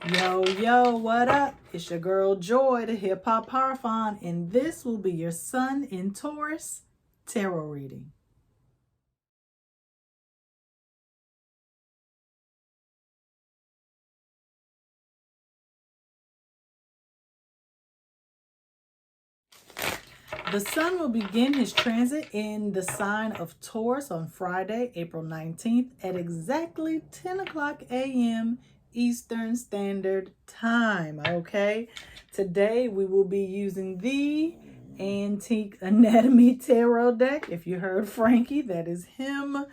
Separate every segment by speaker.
Speaker 1: Yo, yo, what up? It's your girl Joy, the Hip Hop Paraphon, and this will be your Sun in Taurus tarot reading. The Sun will begin his transit in the sign of Taurus on Friday, April 19th at exactly 10 o'clock a.m. Eastern Standard Time, okay? Today we will be using the Antique Anatomy Tarot deck. If you heard Frankie, that is him,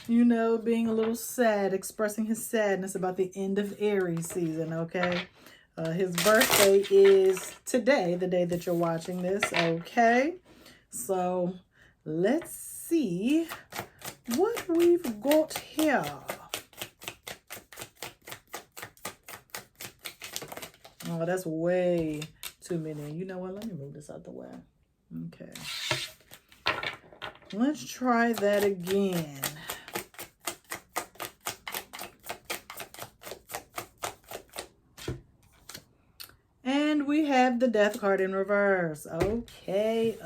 Speaker 1: being a little sad, expressing his sadness about the end of Aries season, okay? His birthday is today, the day that you're watching this, okay? So let's see what we've got here. Oh, that's way too many. You know what? Let me move this out the way. Okay. Let's try that again. And we have the Death card in reverse. Okay.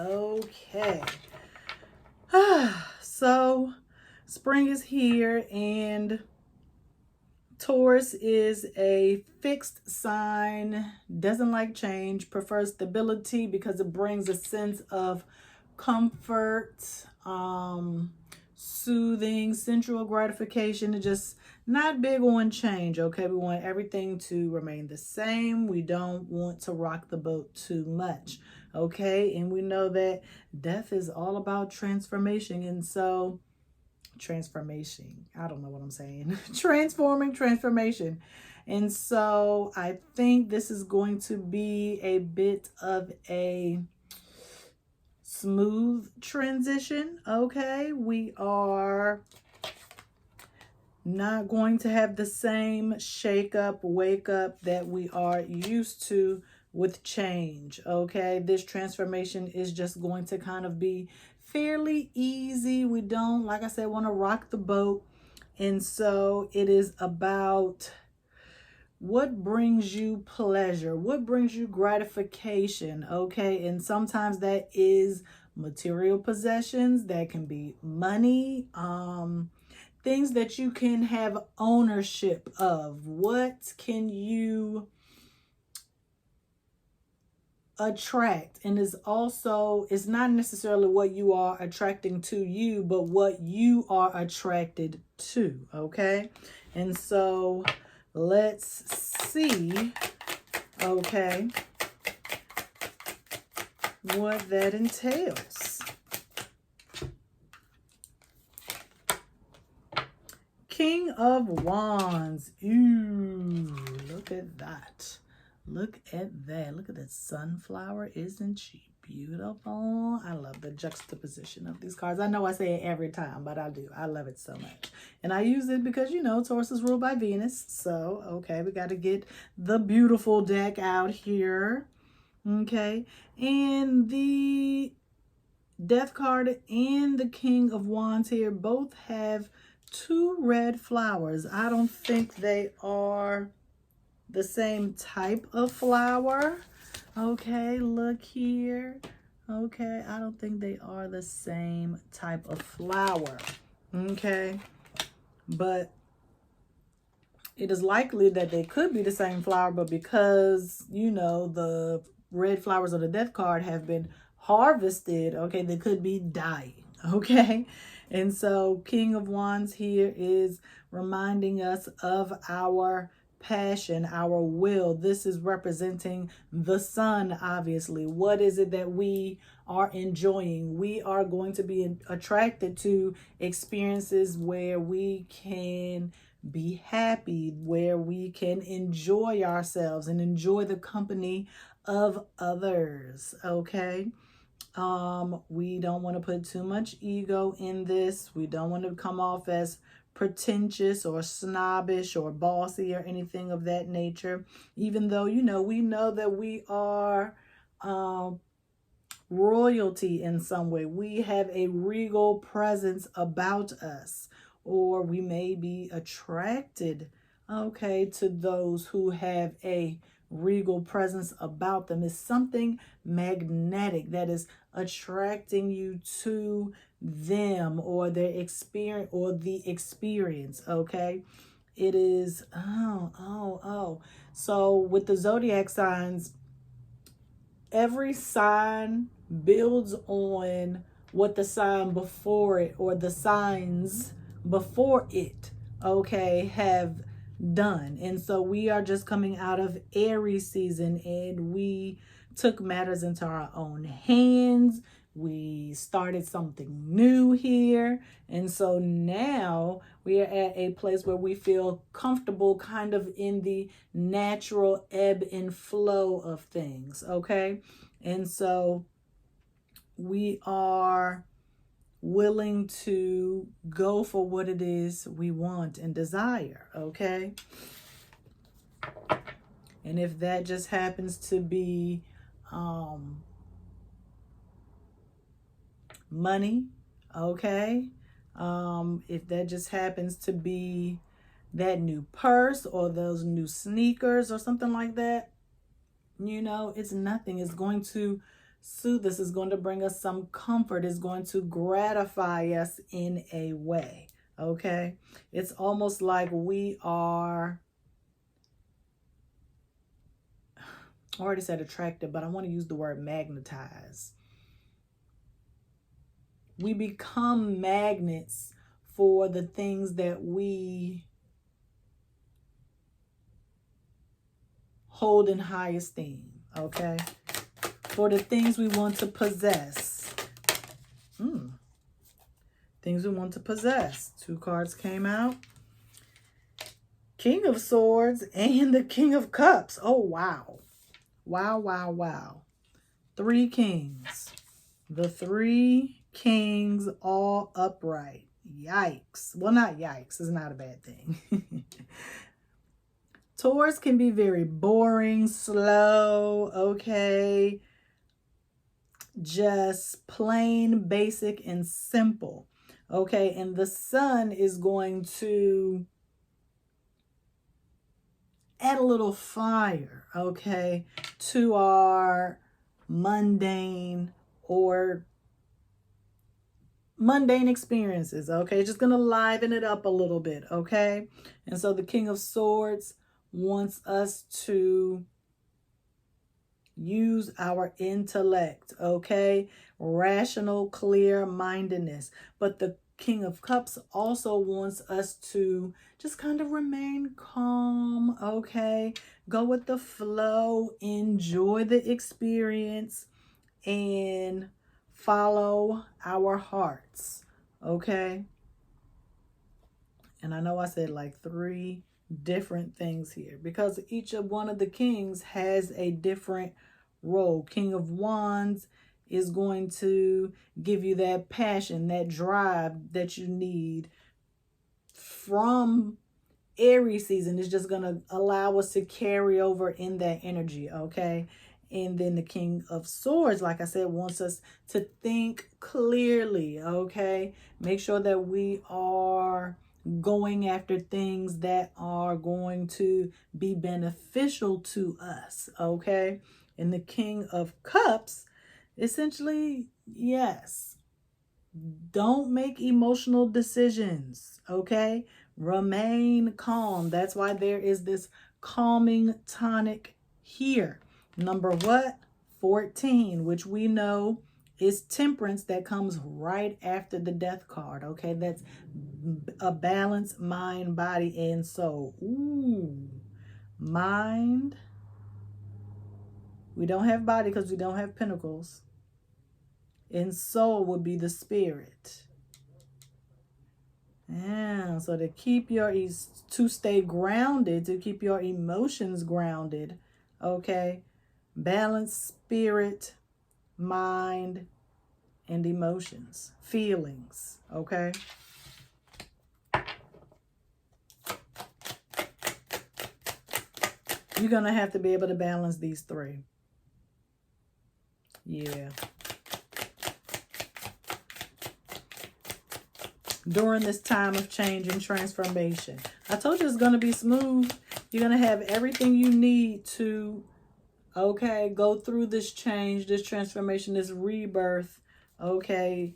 Speaker 1: So spring is here, and Taurus is a fixed sign, doesn't like change, prefers stability because it brings a sense of comfort, soothing, sensual gratification. It's just not big on change, okay? We want everything to remain the same. We don't want to rock the boat too much, okay? And we know that death is all about transformation. And so transformation, I don't know what I'm saying. Transformation. And so I think this is going to be a bit of a smooth transition, okay? We are not going to have the same shake up, wake up that we are used to with change, okay? This transformation is just going to kind of be fairly easy. We don't, like I said, want to rock the boat. And so it is about what brings you pleasure, what brings you gratification, okay? And sometimes that is material possessions, that can be money, things that you can have ownership of. What can you attract? And it's not necessarily what you are attracting to you, but what you are attracted to, okay? And so let's see, okay, what that entails. King of Wands. Ooh, look at that. Look at that. Look at that sunflower. Isn't she beautiful? I love the juxtaposition of these cards. I know I say it every time, but I do. I love it so much. And I use it because, Taurus is ruled by Venus. So, okay, we got to get the beautiful deck out here. Okay. And the Death card and the King of Wands here both have two red flowers. I don't think they are the same type of flower. Okay, look here. Okay, I don't think they are the same type of flower. Okay, but it is likely that they could be the same flower, but because, the red flowers on the Death card have been harvested, okay, they could be dying, okay? And so King of Wands here is reminding us of our passion, our will. This is representing the sun, obviously. What is it that we are enjoying? We are going to be attracted to experiences where we can be happy, where we can enjoy ourselves and enjoy the company of others, okay? We don't want to put too much ego in this. We don't want to come off as pretentious or snobbish or bossy or anything of that nature, even though, we know that we are royalty in some way. We have a regal presence about us, or we may be attracted okay, to those who have a regal presence about them. Is something magnetic that is attracting you to them or their experience or the experience, okay? It is, oh. So with the zodiac signs, every sign builds on what the sign before it or the signs before it, okay, have done. And so we are just coming out of Aries season, and we took matters into our own hands. We started something new here. And so now we are at a place where we feel comfortable kind of in the natural ebb and flow of things, okay? And so we are willing to go for what it is we want and desire, okay? And if that just happens to be money, okay? If that just happens to be that new purse or those new sneakers or something like that, you know, it's nothing. It's going to soothe us. It's going to bring us some comfort. It's going to gratify us in a way, okay? It's almost like we are, I already said attracted, but I want to use the word magnetize. We become magnets for the things that we hold in high esteem, okay? For the things we want to possess. Things we want to possess. 2 cards came out. King of Swords and the King of Cups. Oh, wow. Wow. 3 kings. The 3 kings all upright. Yikes. Well, not yikes. It's not a bad thing. Taurus can be very boring, slow, okay? Just plain, basic, and simple, okay? And the sun is going to add a little fire, okay, to our mundane experiences, okay? Just gonna liven it up a little bit, okay? And so the King of Swords wants us to use our intellect, okay? Rational, clear-mindedness. But the King of Cups also wants us to just kind of remain calm, okay? Go with the flow, enjoy the experience, and follow our hearts, okay? And I know I said like 3 different things here because each of one of the kings has a different role. King of Wands is going to give you that passion, that drive that you need from Aries season. Is just going to allow us to carry over in that energy, okay? And then the King of Swords, like I said, wants us to think clearly, okay? Make sure that we are going after things that are going to be beneficial to us, okay? And the King of Cups, essentially, yes, don't make emotional decisions, okay? Remain calm. That's why there is this calming tonic here. Number what? 14, which we know is temperance, that comes right after the death card, okay? That's a balanced mind, body, and soul. Ooh, mind. We don't have body because we don't have pentacles. And soul would be the spirit. Yeah, so to keep to stay grounded, to keep your emotions grounded, okay? Balance spirit, mind, and emotions, feelings, okay? You're going to have to be able to balance these 3. Yeah. during this time of change and transformation. I told you it's going to be smooth. You're going to have everything you need to, okay, go through this change, this transformation, this rebirth, okay,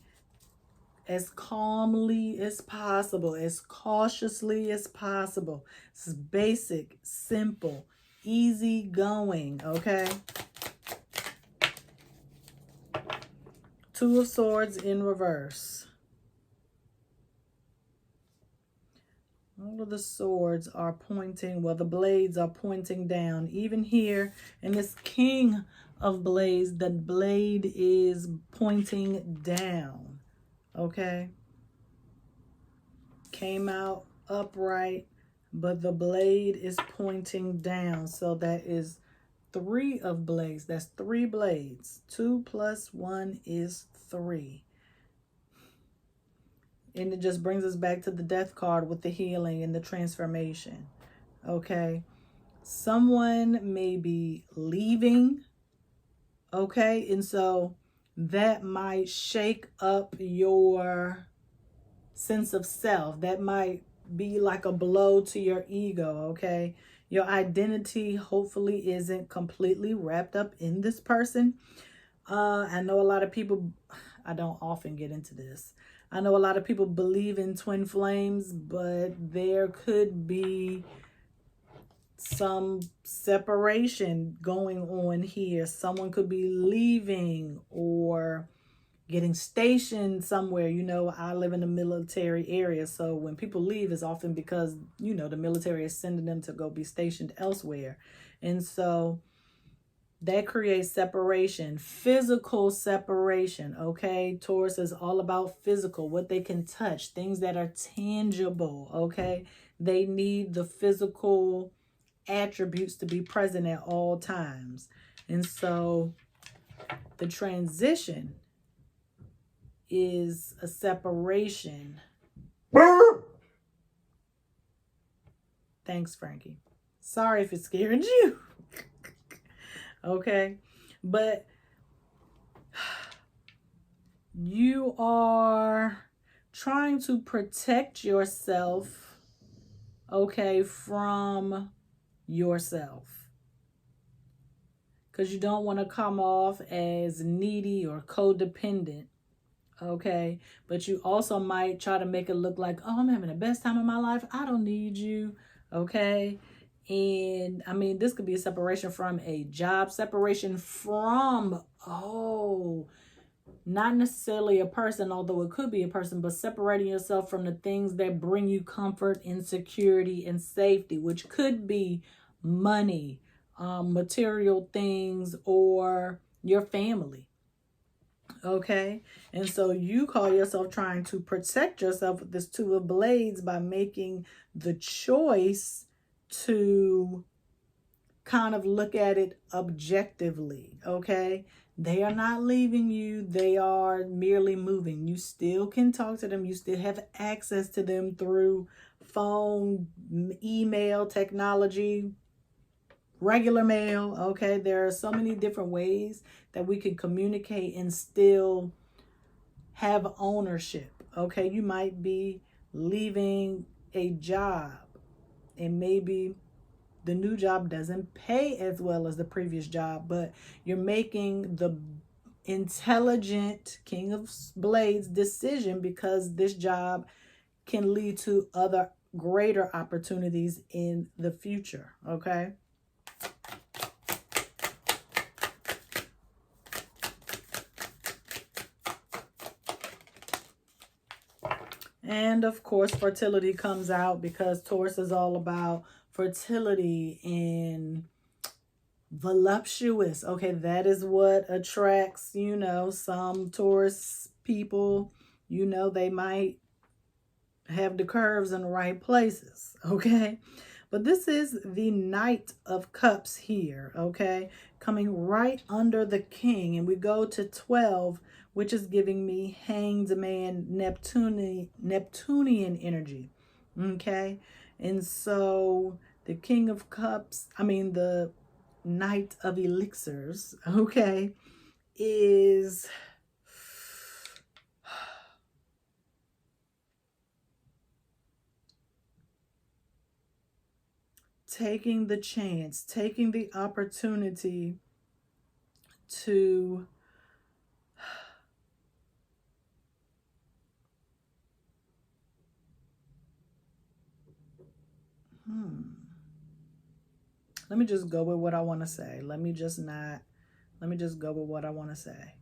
Speaker 1: as calmly as possible, as cautiously as possible. This is basic, simple, easy going, okay? Two of Swords in reverse. All of the swords are pointing, well, the blades are pointing down. Even here in this King of Blades, the blade is pointing down, okay? Came out upright, but the blade is pointing down. So that is 3 of blades. That's 3 blades. 2 plus 1 is 3. And it just brings us back to the death card with the healing and the transformation. Okay. Someone may be leaving. Okay. And so that might shake up your sense of self. That might be like a blow to your ego. Okay. Your identity hopefully isn't completely wrapped up in this person. I know a lot of people, I don't often get into this. I know a lot of people believe in twin flames, but there could be some separation going on here. Someone could be leaving or getting stationed somewhere. You know, I live in a military area, so when people leave, it's often because, you know, the military is sending them to go be stationed elsewhere. And so that creates separation, physical separation, okay? Taurus is all about physical, what they can touch, things that are tangible, okay? They need the physical attributes to be present at all times. And so the transition is a separation. Thanks, Frankie. Sorry if it scared you. Okay, but you are trying to protect yourself, okay, from yourself, because you don't want to come off as needy or codependent, okay? But you also might try to make it look like, oh, I'm having the best time of my life, I don't need you, okay? And I mean, this could be a separation from a job, separation from, oh, not necessarily a person, although it could be a person, but separating yourself from the things that bring you comfort and security and safety, which could be money, material things, or your family. Okay, and so you call yourself trying to protect yourself with this Two of Blades by making the choice to kind of look at it objectively. Okay, they are not leaving you, they are merely moving. You still can talk to them, you still have access to them through phone, email, technology, regular mail. Okay, there are so many different ways that we can communicate and still have ownership. Okay, you might be leaving a job and maybe the new job doesn't pay as well as the previous job, but you're making the intelligent King of Blades decision because this job can lead to other greater opportunities in the future. Okay. And of course, fertility comes out because Taurus is all about fertility and voluptuous. Okay, that is what attracts, you know, some Taurus people. You know, they might have the curves in the right places. Okay, but this is the Knight of Cups here. Okay, coming right under the King, and we go to 12, which is giving me Hanged Man, Neptunian energy. Okay, and so the King of Cups, I mean the Knight of Elixirs, okay, is taking the chance, taking the opportunity to let me just go with what I want to say. Let me just go with what I want to say.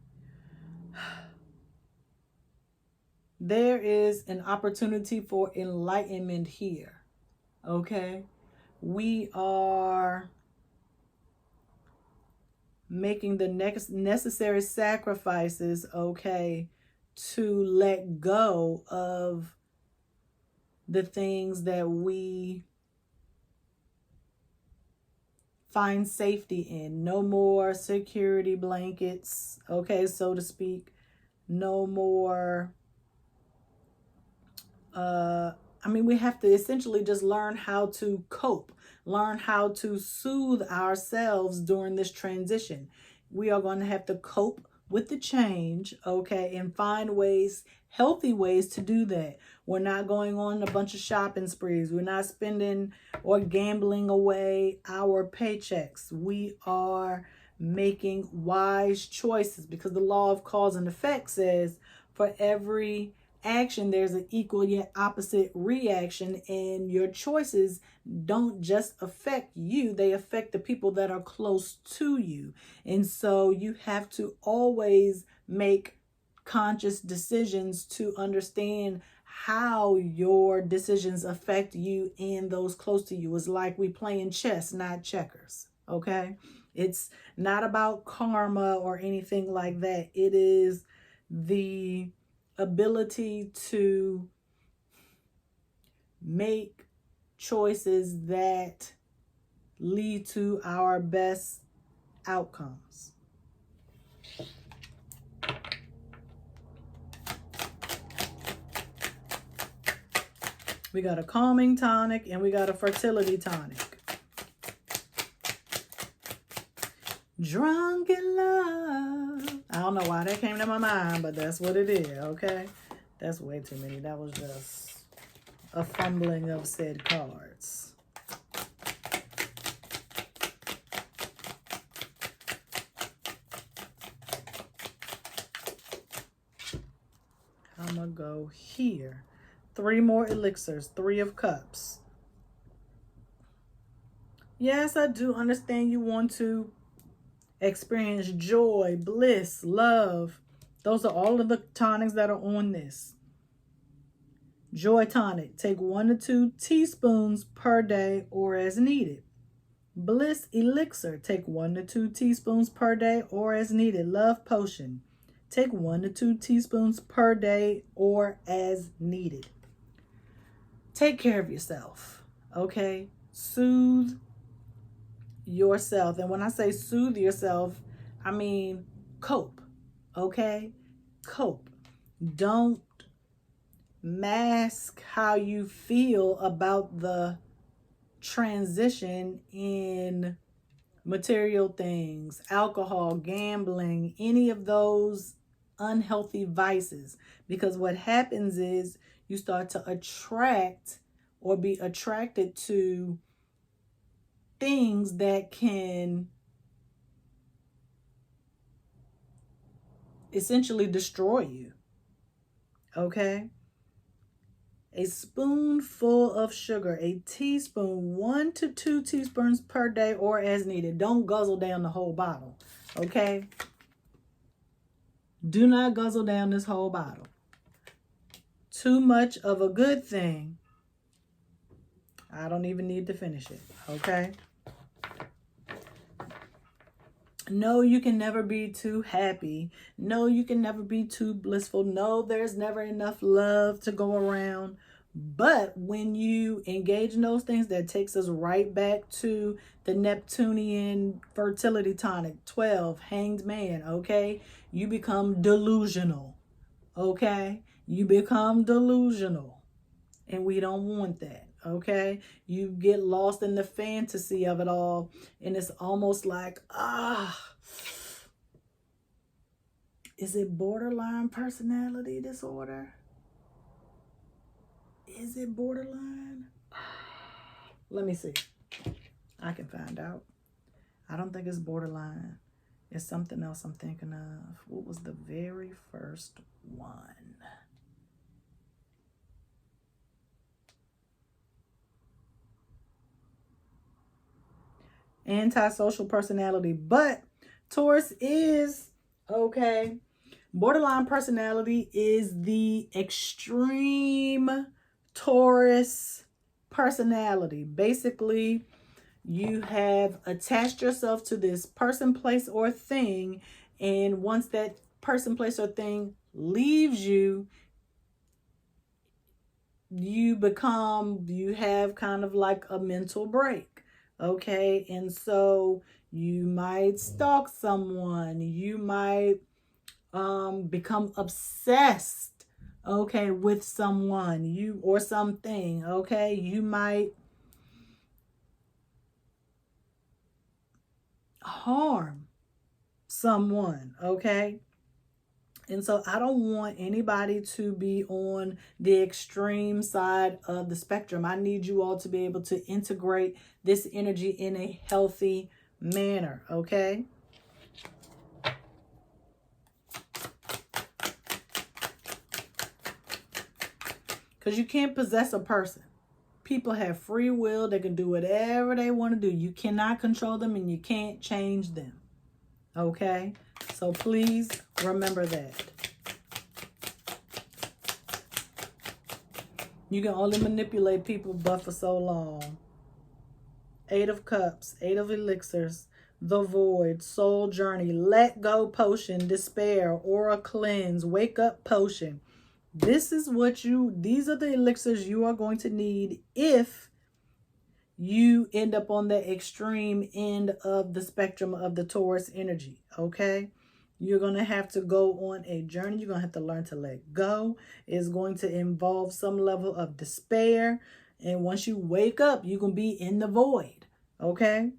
Speaker 1: There is an opportunity for enlightenment here. Okay? We are making the next necessary sacrifices, okay, to let go of the things that we find safety in. No more security blankets, okay, so to speak. No more we have to essentially just learn how to cope, learn how to soothe ourselves during this transition. We are going to have to cope with the change, okay, and find ways, healthy ways to do that. We're not going on a bunch of shopping sprees. We're not spending or gambling away our paychecks. We are making wise choices, because the law of cause and effect says for every action there's an equal yet opposite reaction, and your choices don't just affect you, they affect the people that are close to you. And so you have to always make conscious decisions to understand how your decisions affect you and those close to you. It's like we playing chess, not checkers. Okay, it's not about karma or anything like that. It is the ability to make choices that lead to our best outcomes. We got a calming tonic and we got a fertility tonic. Drunk in love. I don't know why that came to my mind, but that's what it is, okay? That's way too many. That was just a fumbling of said cards. I'm going to go here. 3 more elixirs, 3 of cups. Yes, I do understand you want to experience joy, bliss, love. Those are all of the tonics that are on this. Joy tonic, take 1 to 2 teaspoons per day or as needed. Bliss elixir, take 1 to 2 teaspoons per day or as needed. Love potion, take 1 to 2 teaspoons per day or as needed. Take care of yourself, okay? Soothe yourself. And when I say soothe yourself, I mean cope, okay? Cope. Don't mask how you feel about the transition in material things, alcohol, gambling, any of those unhealthy vices. Because what happens is you start to attract or be attracted to things that can essentially destroy you. Okay? A spoonful of sugar, a teaspoon, 1 to 2 teaspoons per day or as needed. Don't guzzle down the whole bottle. Okay? Do not guzzle down this whole bottle. Too much of a good thing. I don't even need to finish it. Okay? No, you can never be too happy. No, you can never be too blissful. No, there's never enough love to go around. But when you engage in those things, that takes us right back to the Neptunian fertility tonic, 12, hanged man, okay? You become delusional, okay? You become delusional. And we don't want that, okay? You get lost in the fantasy of it all. And it's almost like, is it borderline personality disorder? Is it borderline? Let me see. I can find out. I don't think it's borderline. It's something else I'm thinking of. What was the very first one? Antisocial personality. But Taurus is, okay, borderline personality is the extreme Taurus personality. Basically, you have attached yourself to this person, place, or thing, and once that person, place, or thing leaves you, you have kind of like a mental break. Okay, and so you might stalk someone, you might become obsessed, okay, with someone, you or something. Okay, you might harm someone. Okay, and so I don't want anybody to be on the extreme side of the spectrum. I need you all to be able to integrate this energy in a healthy manner. Okay, because you can't possess a person. People have free will. They can do whatever they want to do. You cannot control them and you can't change them. Okay? So please remember that. You can only manipulate people but for so long. 8 of Cups, 8 of Elixirs, the Void, Soul Journey, Let Go Potion, Despair, Aura Cleanse, Wake Up Potion. These are the elixirs you are going to need if you end up on the extreme end of the spectrum of the Taurus energy. Okay, you're going to have to go on a journey. You're going to have to learn to let go. It's going to involve some level of despair, and once you wake up, you're going to be in the void. Okay,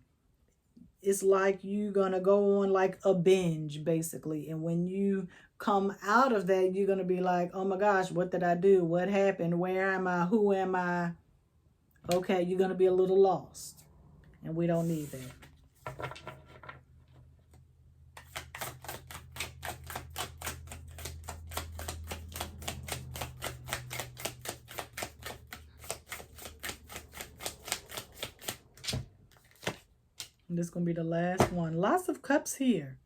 Speaker 1: it's like you're going to go on like a binge basically, and when you come out of that, you're going to be like, oh my gosh, what did I do? What happened? Where am I? Who am I? Okay, you're going to be a little lost, and we don't need that. And this is going to be the last one. Lots of cups here.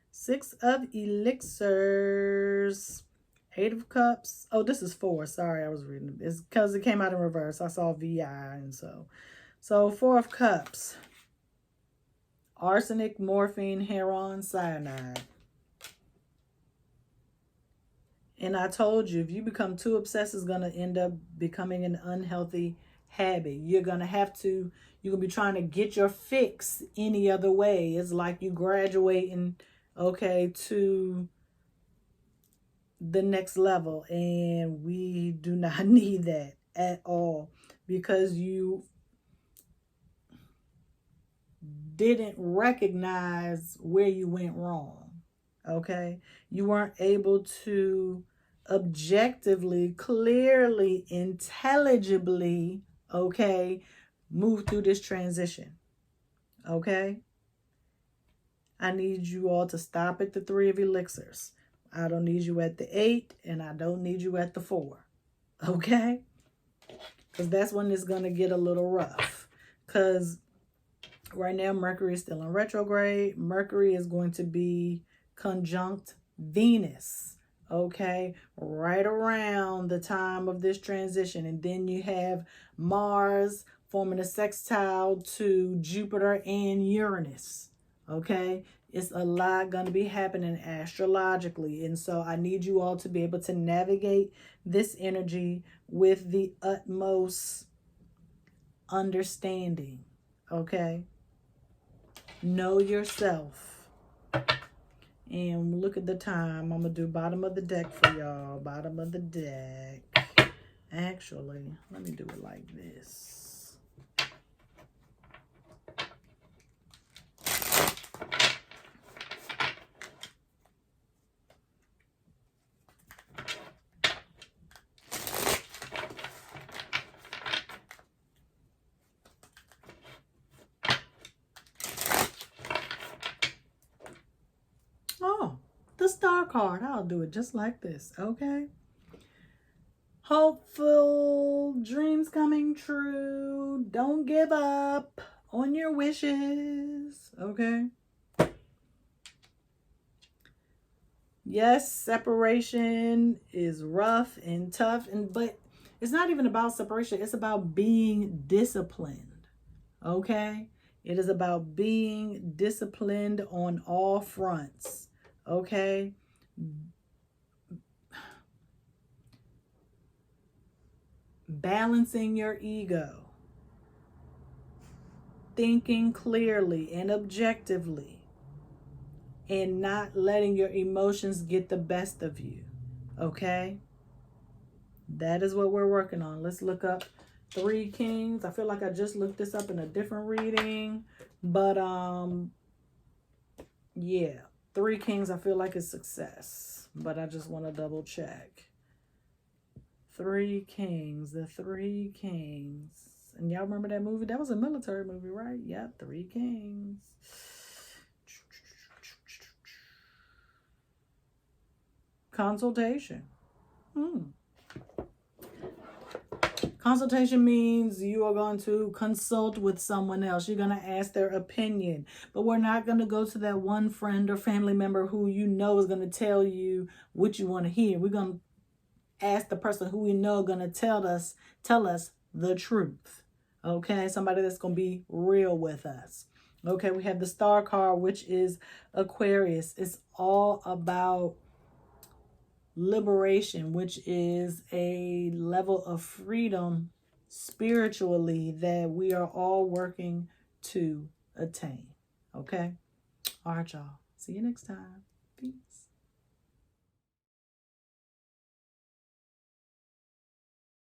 Speaker 1: 6 of elixirs. 8 of cups. Oh, this is 4. Sorry, I was reading. It's because it came out in reverse. I saw VI, and so 4 of cups. Arsenic, morphine, heroin, cyanide. And I told you, if you become too obsessed, it's going to end up becoming an unhealthy habit. You're going to be trying to get your fix any other way. It's like you graduating, okay, to the next level, and we do not need that at all, because you didn't recognize where you went wrong. Okay, you weren't able to objectively, clearly, intelligibly, okay, move through this transition. Okay, I need you all to stop at the 3 of elixirs. I don't need you at the 8, and I don't need you at the 4. Okay? Because that's when it's going to get a little rough. Because right now, Mercury is still in retrograde. Mercury is going to be conjunct Venus. Okay? Right around the time of this transition. And then you have Mars forming a sextile to Jupiter and Uranus. Okay? It's a lot going to be happening astrologically. And so I need you all to be able to navigate this energy with the utmost understanding. Okay? Know yourself. And look at the time. I'm going to do bottom of the deck for y'all. Bottom of the deck. Actually, let me do it like this. Oh, the star card. I'll do it just like this, okay? Hopeful dreams coming true. Don't give up on your wishes, okay? Yes, separation is rough and tough, but it's not even about separation. It's about being disciplined, okay? It is about being disciplined on all fronts, okay? Balancing your ego, thinking clearly and objectively, and not letting your emotions get the best of you, okay? That is what we're working on. Let's look up 3 Kings. I feel like I just looked this up in a different reading, but yeah, 3 Kings I feel like is success, but I just want to double check. 3 Kings, the 3 Kings. And y'all remember that movie? That was a military movie, right? Yep, 3 Kings. Consultation. Consultation means you are going to consult with someone else. You're going to ask their opinion. But we're not going to go to that one friend or family member who you know is going to tell you what you want to hear. We're going to ask the person who we know going to tell us the truth. Okay? Somebody that's going to be real with us. Okay, we have the star card, which is Aquarius. It's all about liberation, which is a level of freedom spiritually that we are all working to attain. Okay? All right, y'all. See you next time. Peace.